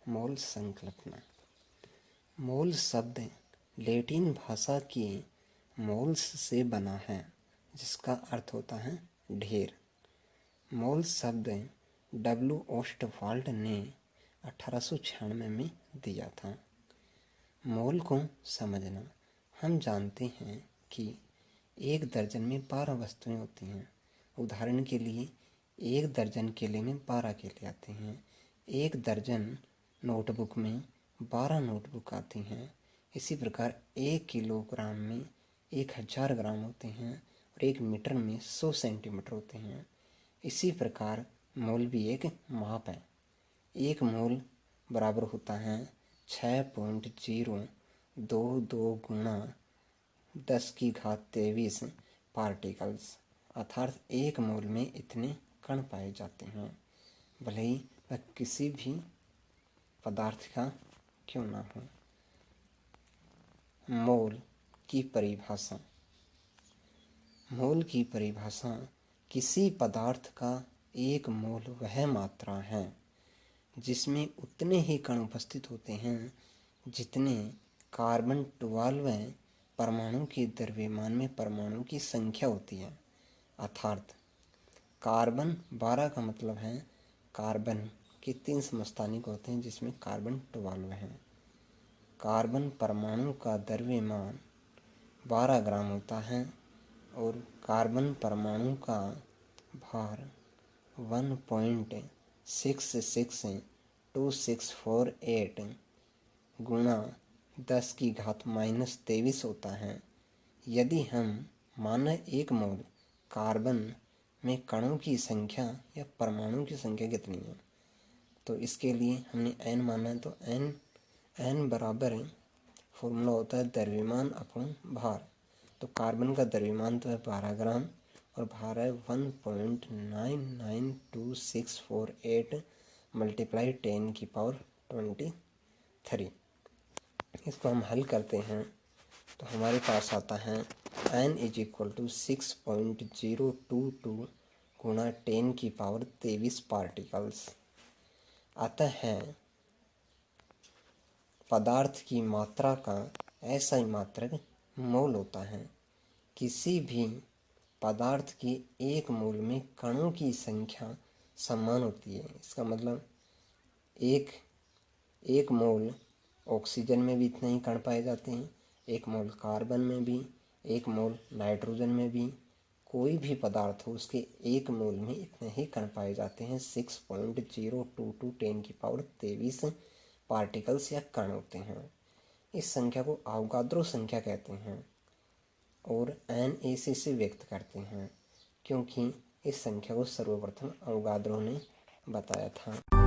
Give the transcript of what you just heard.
मोल संकल्पना। मोल शब्द लैटिन भाषा की मोल्स से बना है, जिसका अर्थ होता है ढेर। मोल शब्द डब्ल्यू ओस्टवाल्ड ने 1896 में दिया था। मोल को समझना, हम जानते हैं कि एक दर्जन में 12 वस्तुएं होती हैं। उदाहरण के लिए एक दर्जन केले में 12 केले आते हैं। एक दर्जन नोटबुक में 12 नोटबुक आती हैं। इसी प्रकार 1 किलोग्राम में 1000 ग्राम होते हैं और 1 मीटर में 100 सेंटीमीटर होते हैं। इसी प्रकार मोल भी एक माप है। एक मोल बराबर होता है 6.022 गुणा 10⁻23 पार्टिकल्स, अर्थात एक मोल में इतने कण पाए जाते हैं, भले ही वह किसी भी पदार्थ का क्यों ना हो। मोल की परिभाषा। मोल की परिभाषा किसी पदार्थ का एक मोल वह मात्रा है जिसमें उतने ही कण उपस्थित होते हैं जितने कार्बन 12 परमाणु के द्रव्यमान में परमाणु की संख्या होती है। अर्थात कार्बन 12 का मतलब है कार्बन के 3 समस्थानिक होते हैं जिसमें कार्बन 12 है। कार्बन परमाणु का द्रव्यमान 12 ग्राम होता है और कार्बन परमाणु का भार 1.662648 गुणा 10⁻⁻23 होता है। यदि हम माने एक मोल कार्बन में कणों की संख्या या परमाणु की संख्या कितनी है, तो इसके लिए हमने n माना है, तो n बराबर फॉर्मूला होता है द्रव्यमान अपॉन भार। तो कार्बन का द्रव्यमान तो है 12 ग्राम और भार है 1.992648 मल्टीप्लाई 10⁻23। इसको हम हल करते हैं तो हमारे पास आता है n = 6.022 गुणा 10⁻23 पार्टिकल्स। अतः पदार्थ की मात्रा का ऐसा ही मात्रक मोल होता है। किसी भी पदार्थ के एक मोल में कणों की संख्या समान होती है। इसका मतलब एक मोल ऑक्सीजन में भी इतने ही कण पाए जाते हैं, एक मोल कार्बन में भी, एक मोल नाइट्रोजन में भी। कोई भी पदार्थ हो उसके एक मोल में इतने ही कण पाए जाते हैं। 6.022 10⁻23 पार्टिकल्स या कण होते हैं। इस संख्या को अवोगाद्रो संख्या कहते हैं और NaC से व्यक्त करते हैं, क्योंकि इस संख्या को सर्वप्रथम अवोगाद्रो ने बताया था।